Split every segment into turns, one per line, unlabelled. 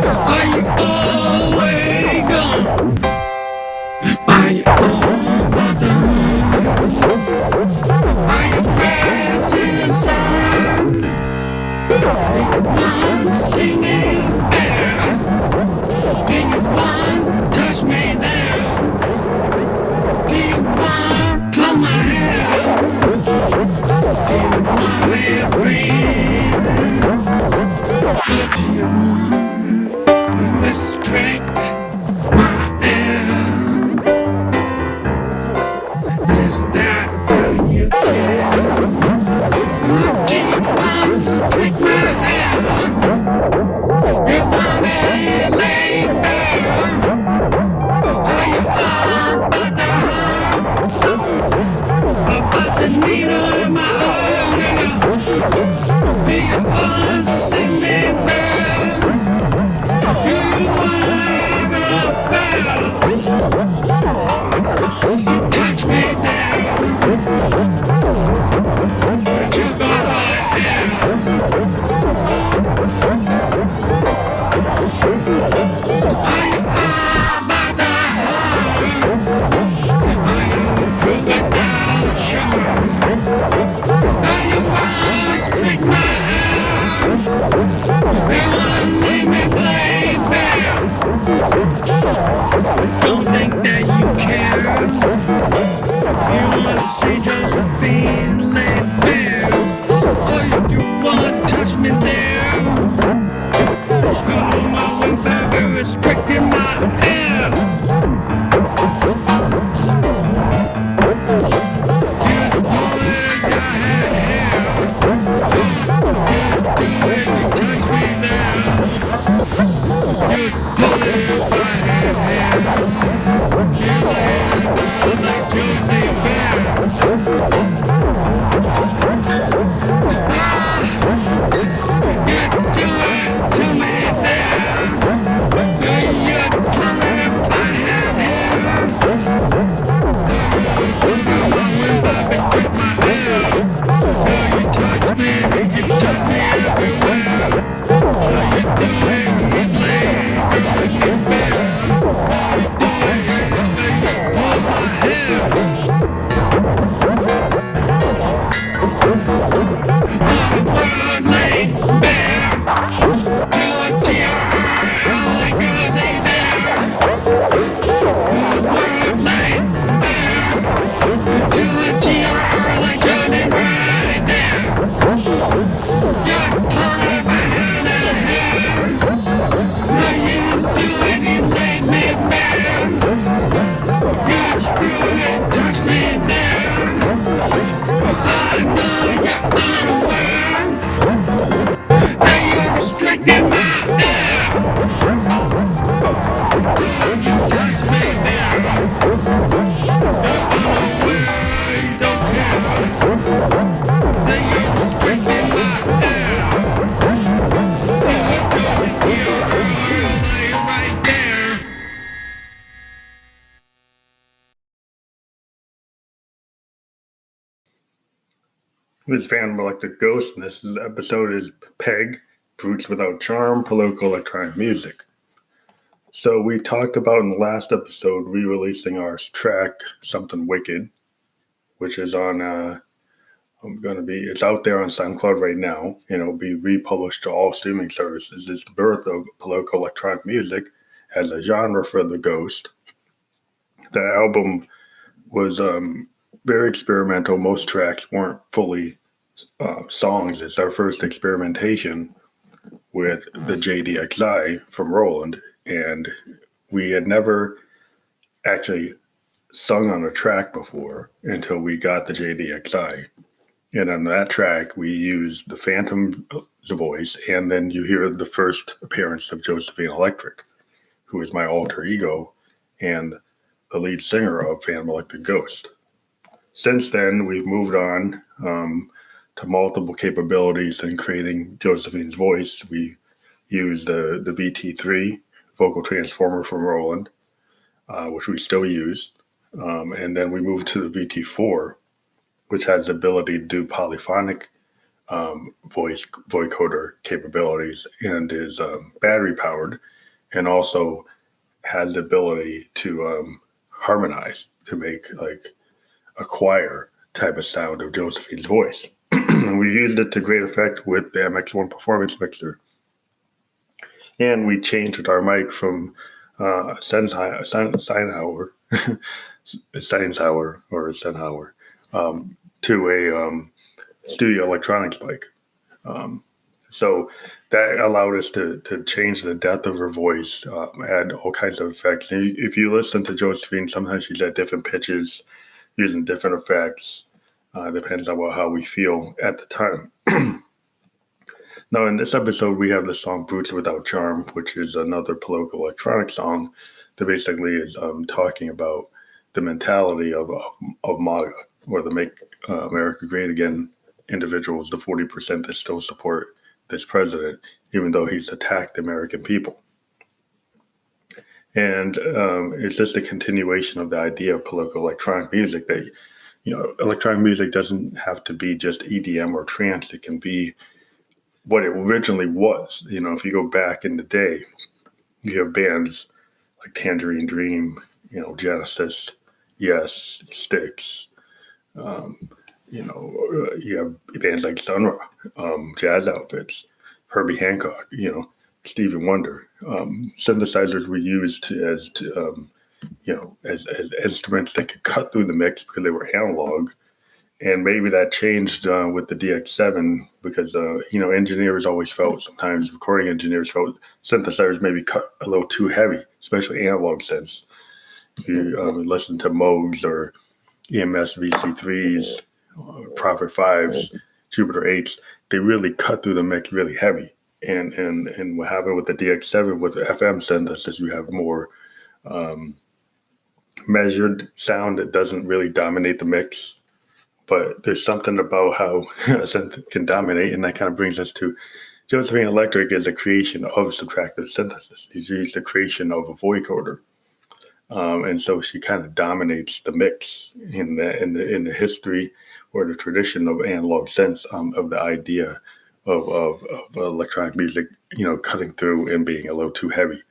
Are you always gone? Are you all done? Are you Expansive Sound? Do you want singing there? Do you want touch me there? Do you want pull my hair? Do you want me to breathe? Or do you want restrict my air? Is that how you care? Or do you want to restrict my hair? You want me to lay bare? Are you up at the heart? About the needle in my arm? Do you want to sing me bare? Do you want to have an affair? You touch me there. You got my hair. Are you up at the heart? Are you prove it down, sure? Are you want to streak my hair? You want to leave me plain bare? Don't think that you care. You want to see Josephine laid bare? Or you want to touch me there? Oh, my way, baby, restricting my hair. You do it, I had hair. You do it, you touch me there. You do it, I had hair. You lay it down like Josie Bear. You do it to me there. You tell me if I had hair. When Bobby straight my hair. You touch me everywhere. You do it, you lay, girl, you bear. You do it, you pull my hair. On the world laid bare. To a tear, only girls ain't there. On the world laid bare. To a tear, only girls ain't right there. You're pulling my hand and hair. Now you do it, you laid me bare. You screw it, touch me there. I know you're unaware. Now you're restricting my air. You touch me there. You're unaware, you don't care. Now you're restricting my air. You're lay right there. This is Phantom Electric Ghost, and episode is Peg, Fruits Without Charm, Political Electronic Music. So we talked about in the last episode re-releasing our track, Something Wicked, which is on, it's out there on SoundCloud right now, and it'll be republished to all streaming services. It's the birth of political electronic music as a genre for the Ghost. The album was very experimental. Most tracks weren't fully songs. It's our first experimentation with the JDXI from Roland, and we had never actually sung on a track before until we got the JDXI. And on that track, we used the Phantom's voice, and then you hear the first appearance of Josephine Electric, who is my alter ego and the lead singer of Phantom Electric Ghost. Since then, we've moved on to multiple capabilities in creating Josephine's voice. We use the VT3 vocal transformer from Roland, which we still use. And then we moved to the VT4, which has the ability to do polyphonic voice vocoder capabilities and is battery powered, and also has the ability to harmonize, to make like a choir type of sound of Josephine's voice. And we used it to great effect with the MX1 Performance Mixer. And we changed our mic from Sennheiser to a studio electronics mic. So that allowed us to change the depth of her voice, add all kinds of effects. And if you listen to Josephine, sometimes she's at different pitches, using different effects. Depends on how we feel at the time. Now, in this episode, we have the song Brutes Without Charm, which is another political electronic song that basically is talking about the mentality of MAGA, or the Make America Great Again individuals, the 40% that still support this president, even though he's attacked the American people. And it's just a continuation of the idea of political electronic music that, electronic music doesn't have to be just EDM or trance. It can be what it originally was. If you go back in the day, you have bands like Tangerine Dream, Genesis, Yes, Styx. You have bands like Sun Ra, Jazz Outfits, Herbie Hancock, Stevie Wonder. Synthesizers were used as instruments that could cut through the mix because they were analog. And maybe that changed with the DX7 because, engineers always felt, sometimes recording engineers felt synthesizers maybe cut a little too heavy, especially analog synths. If you listen to Moogs or EMS VC3s, Prophet 5s, Jupiter 8s, they really cut through the mix really heavy. And what happened with the DX7 with the FM synthesis, you have more measured sound that doesn't really dominate the mix. But there's something about how a synth can dominate, and that kind of brings us to Josephine Electric is a creation of subtractive synthesis. She's the creation of a vocoder. And so she kind of dominates the mix in the history or the tradition of analog synths, of the idea of electronic music, cutting through and being a little too heavy.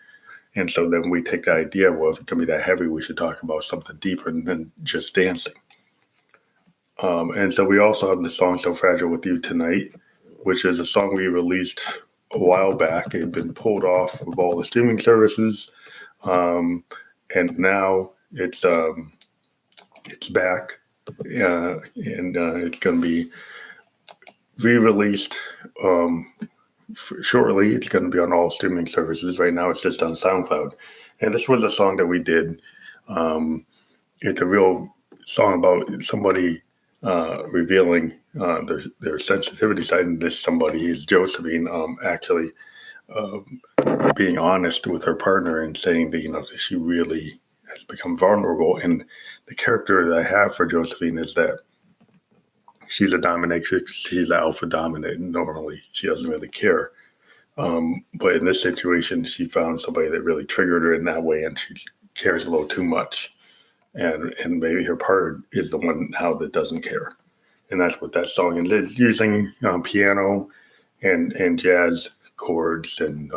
And so then we take the idea, well, if it can be that heavy, we should talk about something deeper than just dancing. And so we also have the song So Fragile With You Tonight, which is a song we released a while back. It had been pulled off of all the streaming services. And now it's back, and it's going to be re-released shortly. It's going to be on all streaming services. Right now it's just on SoundCloud. And this was a song that we did. It's a real song about somebody revealing their sensitivity side, and this somebody is Josephine, actually being honest with her partner and saying that that she really has become vulnerable. And the character that I have for Josephine is that she's a dominatrix. She's the alpha dominant. Normally, she doesn't really care. But in this situation, she found somebody that really triggered her in that way, and she cares a little too much. And maybe her partner is the one now that doesn't care. And that's what that song is. It's using piano and jazz chords and,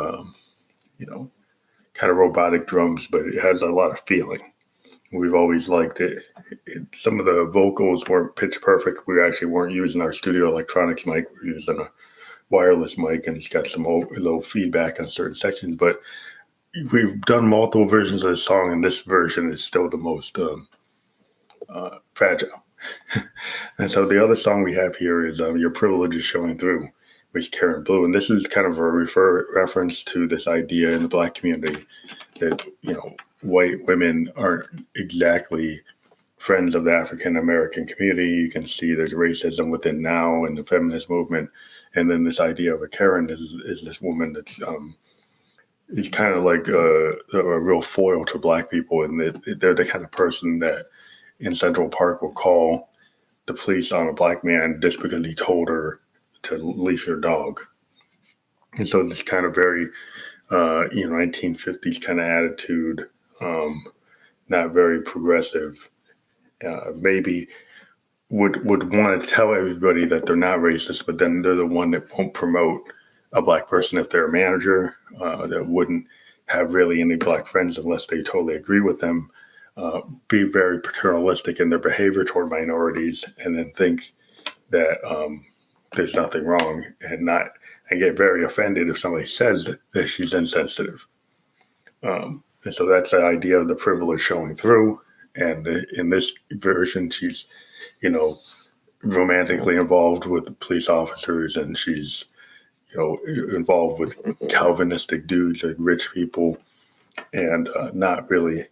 kind of robotic drums, but it has a lot of feeling. We've always liked it. Some of the vocals weren't pitch perfect. We actually weren't using our studio electronics mic. We're using a wireless mic, and it's got some low feedback on certain sections. But we've done multiple versions of the song, and this version is still the most fragile. And so the other song we have here is Your Privilege Is Showing Through, with Karen Blue. And this is kind of a reference to this idea in the Black community that, white women aren't exactly friends of the African American community. You can see there's racism within now and the feminist movement. And then this idea of a Karen is this woman that's is kind of like a real foil to Black people. And they're the kind of person that in Central Park will call the police on a Black man just because he told her to leash her dog. And so this kind of very, 1950s kind of attitude, not very progressive, maybe would want to tell everybody that they're not racist, but then they're the one that won't promote a black person if they're a manager, that wouldn't have really any black friends unless they totally agree with them, be very paternalistic in their behavior toward minorities, and then think that there's nothing wrong, and get very offended if somebody says that she's insensitive. And so that's the idea of the privilege showing through. And in this version, she's, romantically involved with police officers, and she's, involved with Calvinistic dudes, like rich people, and not really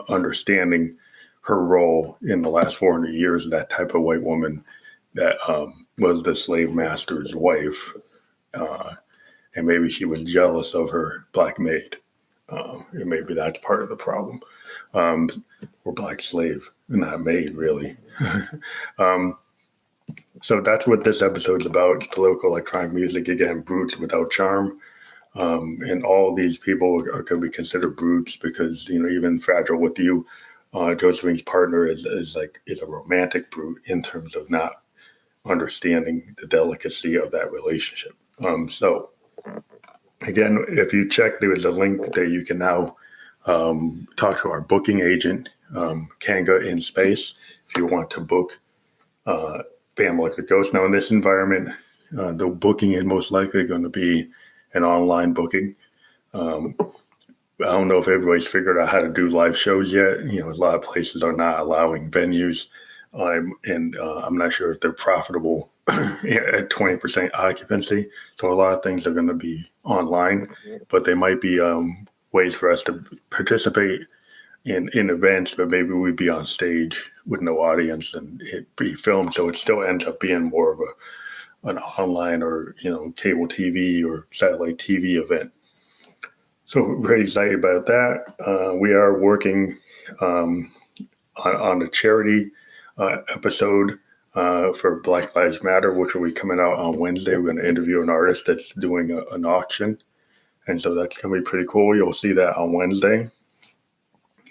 understanding her role in the last 400 years, that type of white woman that was the slave master's wife. And maybe she was jealous of her black maid. And maybe that's part of the problem. Or black slave, not maid, really. So that's what this episode's about. It's political electronic music, again, brutes without charm. And all these people could be considered brutes because, even Fragile With You, Josephine's partner is a romantic brute in terms of not understanding the delicacy of that relationship. So again, if you check, there is a link that you can now talk to our booking agent, Kanga in Space, if you want to book Family Electric Ghost. Now, in this environment, the booking is most likely going to be an online booking. I don't know if everybody's figured out how to do live shows yet. A lot of places are not allowing venues, and I'm not sure if they're profitable at 20% occupancy. So a lot of things are going to be online, but there might be ways for us to participate in events, but maybe we'd be on stage with no audience and it be filmed. So it still ends up being more of an online or, cable TV or satellite TV event. So we're very excited about that. We are working on a charity episode for Black Lives Matter, which will be coming out on Wednesday. We're going to interview an artist that's doing an auction. And so that's going to be pretty cool. You'll see that on Wednesday.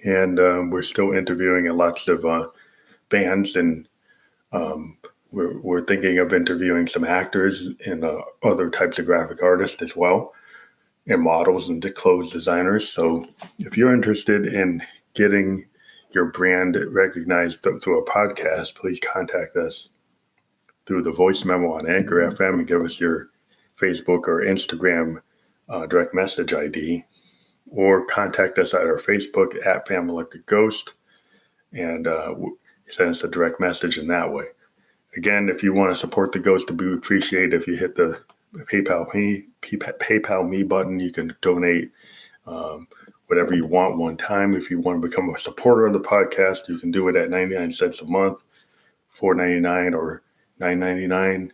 And we're still interviewing lots of bands, and we're thinking of interviewing some actors and other types of graphic artists as well, and models and clothes designers. So if you're interested in getting your brand recognized through a podcast, please contact us through the voice memo on Anchor FM and give us your Facebook or Instagram direct message ID, or contact us at our Facebook at Family Electric Ghost, and send us a direct message in that way. Again, if you want to support the Ghost, we would appreciate if you hit the PayPal me button. You can donate whatever you want one time. If you want to become a supporter of the podcast, you can do it at 99 cents a month, $4.99 or $9.99.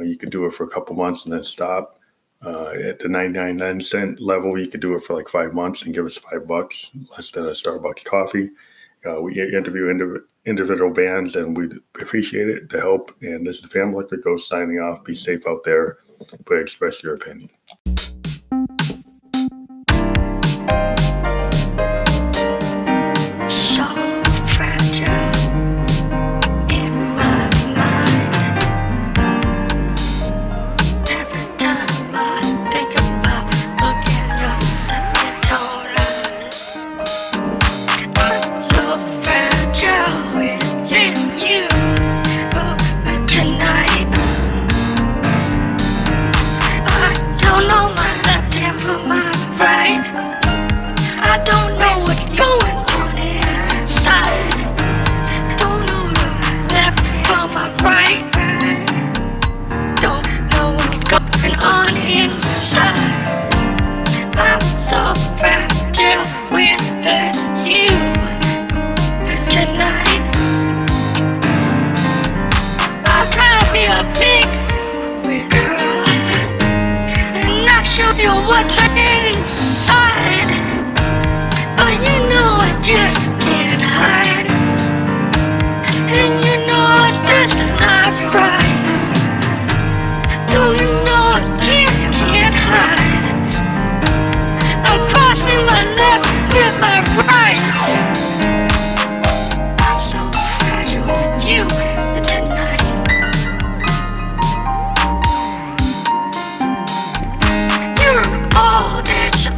You can do it for a couple months and then stop. At the 99-cent level, you could do it for like 5 months and give us $5, less than a Starbucks coffee. We interview individual bands, and we'd appreciate it, the help. And this is Family Electric Ghost signing off. Be safe out there, but express your opinion.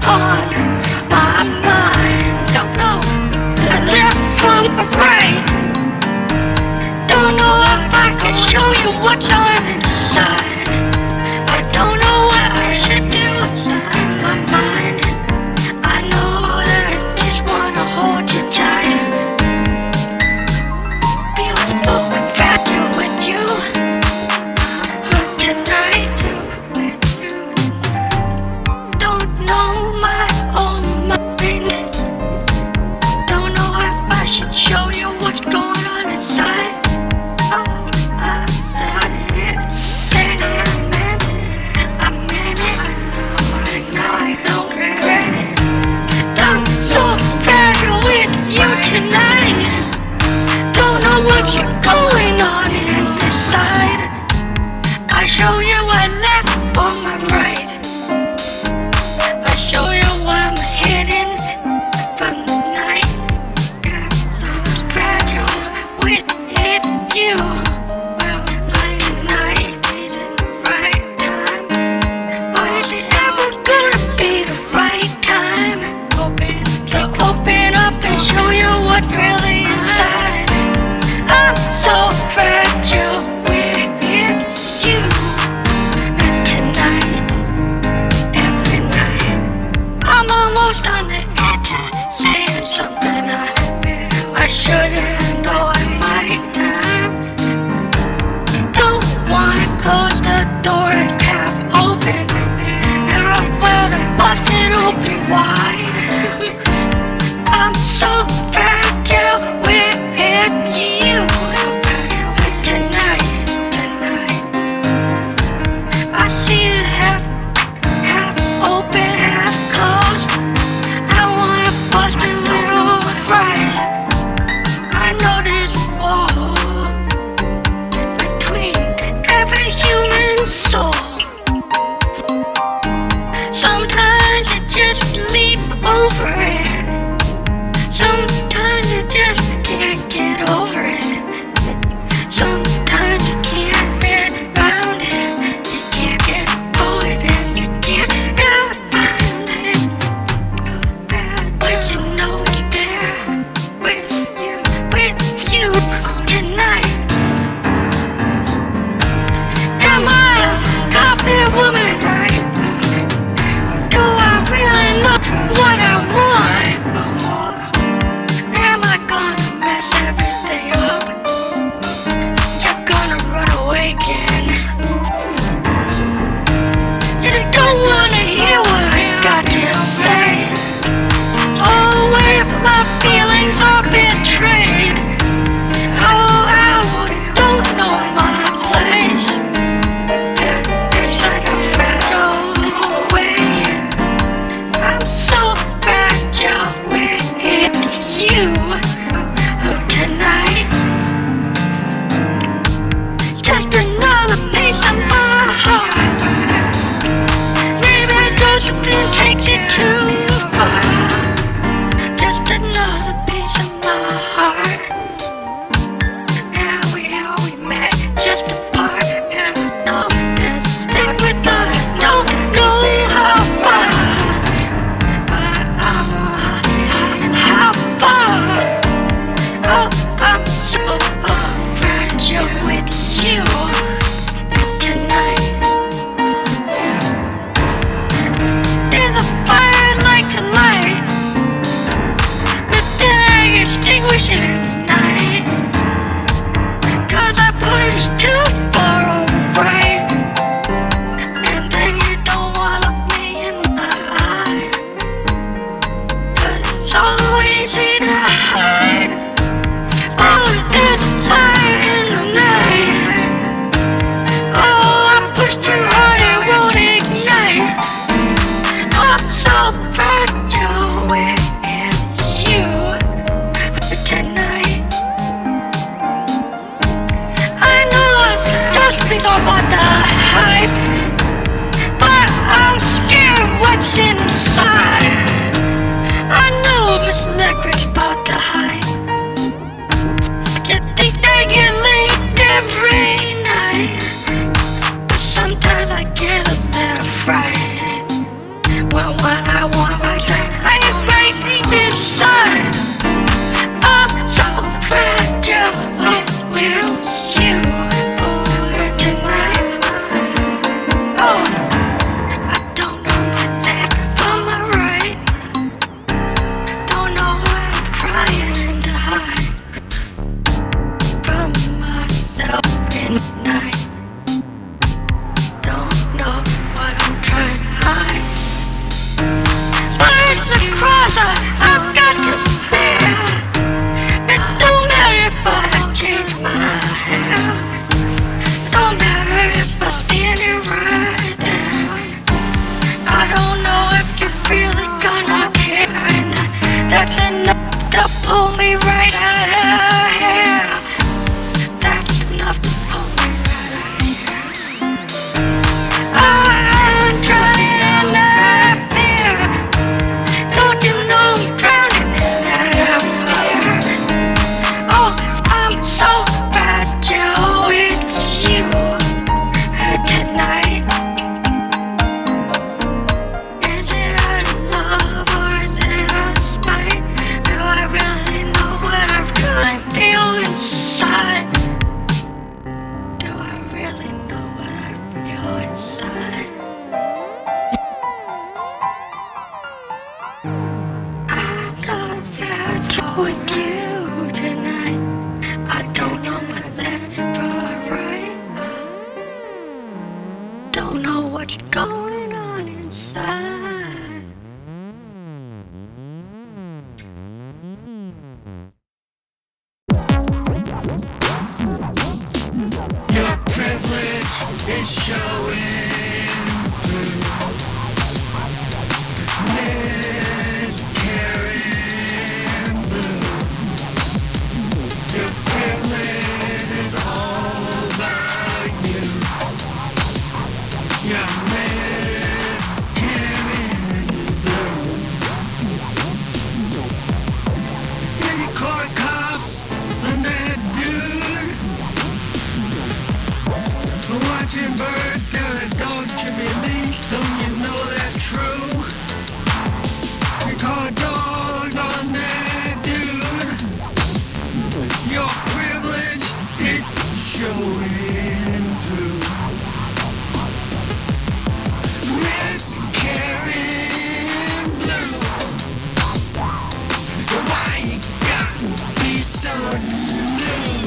on my mind. Don't know the left from the right. Don't know if I can show you what's on inside. I don't know what I should do inside my mind. I know that I just wanna hold you tight. Feel so fragile with you. But tonight, don't know my own mind. Don't know if I should show you what's going on inside. Oh, I said it, said it, I meant it, I meant it. I know I don't regret it. I'm so fragile with you tonight. Don't know what's going on inside. I show you what left on my right. I show you what I'm hidden from the night. I'm fragile with you. Well, tonight isn't the right time. But is it ever gonna be the right time? Open up and show you what's really inside. I'm so fragile with you. And tonight, every night, I'm almost on the edge of saying something I shouldn't know I might have. Don't wanna close the door and half open. And I'd rather bust it open wide. I'm so fragile with you. Tonight, I see it half open, half closed. I wanna bust a little right. I know this wall between every human soul. Sometimes you just leap over it. Sometimes you just can't get over it. Sometimes you can't get around it. You can't get forward and you can't find it. But you know it's there with you tonight. Am I a confident woman? Do I really know what I want? Am I gonna mess everything up? You're gonna run away again. You don't wanna hear what I got to say. Oh, if my feelings are betrayed. Oh, I don't know my place. It's like a fragile way. I'm so fragile with you tonight. Just another piece of my heart. Maybe Josephine takes it too far. Just another piece of my heart. How we met just apart. And I know this thing with us. Don't know how far. But how far? Oh, I'm so fragile with you tonight. There's a fire I'd like to light, but then I extinguish it at night. 'Cause I push too far right. And then you don't wanna look me in the eye. 'Cause it's so easy to hide. Oh, there's a fire in the night. Oh, I push too hard, it won't ignite. I'm so fragile with you tonight. I know it's just things about the hype, but I'm scared what's inside. I know Miss Electric's about the hype. You think they get laid every night, but sometimes I get a little frightened when what I want to pull me right out of here. That's enough to pull me right out of here. I'm drowning in that fear. Don't you know I'm drowning in that fear? Oh, I'm so fragile with you tonight. Is it out of love or is it out of spite? Do I really know what I really feel inside? Do I really know what I feel inside? I got fragile with you tonight. I don't know my left from my right. Don't know what's going on inside.
Your privilege is showing through. Miscarrying blue. Your privilege is all about you. Your miscarrying blue. And you caught cops on that dude. Watching birds down a dog should be leashed. Don't you know that's true? You call dogs on that dude. Your privilege is showing through. Miscarrying blue. Why you gotta be so new?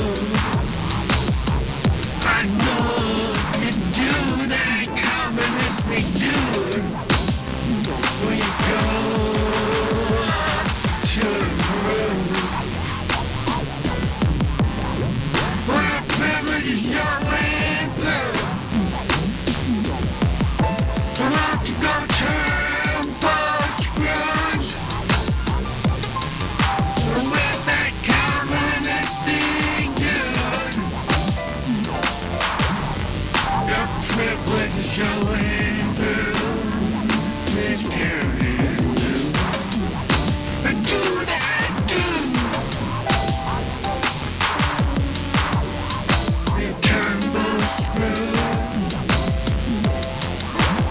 I know you do that communistic dude. When you go up to the roof. Well, privilege is your way through. About to go turn both screws. With that communistic dude. Your privilege is showing through. Miscarrying blue. Do that, do. You turn both screws.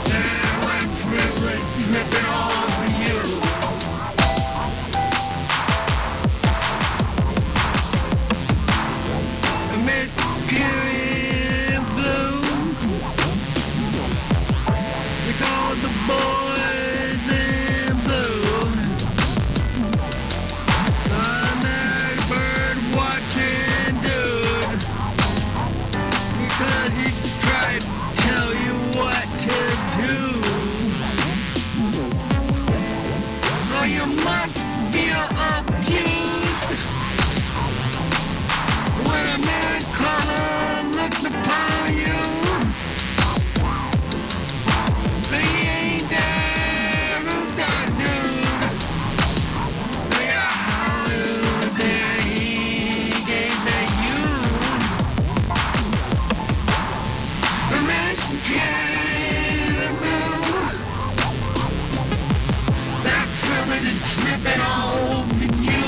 Now my privilege dripping over you. Miscarrying blue. We call the boys in blue. I'm that bird watching dude. Because he tried to tell you what to do. Oh, you must feel abused. When a man color looks upon you. He ain't that rude, that dude. Look at how dare he gaze at you. Miscarrying blue. That privilege is dripping all over you.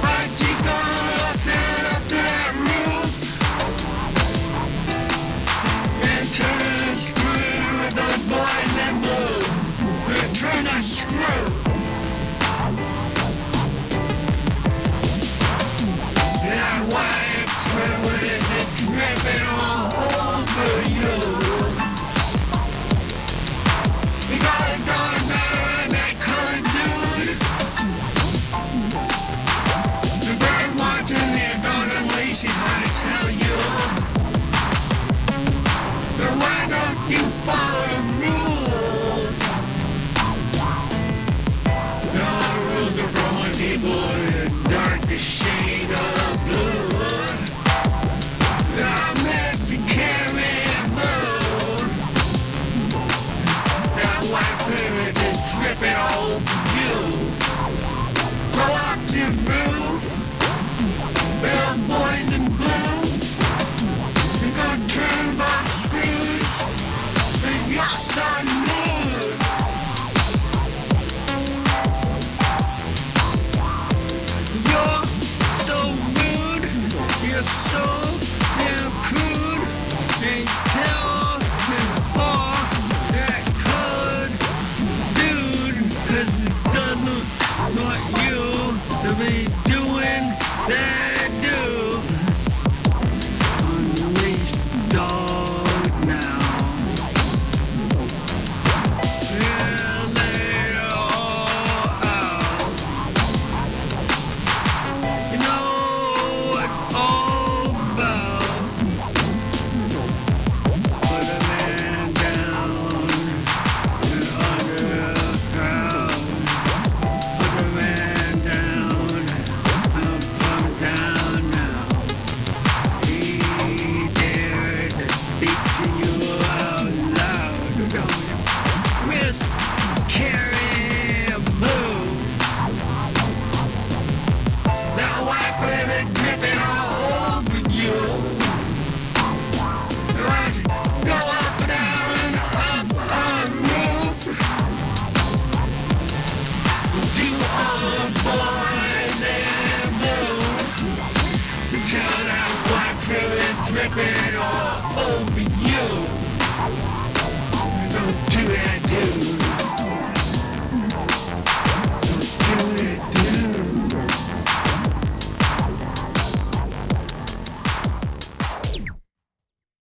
But you go up to that roof and turn screw with those boys in blue. Turn that screw. That white privilege is dripping all over you. Because it doesn't matter that colored dude. The bird watching their dog unleash is hard to tell you. Then why don't you follow the rules? No rules are for only people in the darkest shade of blue. I'm miscarrying blue. That white privilege is dripping all over you. There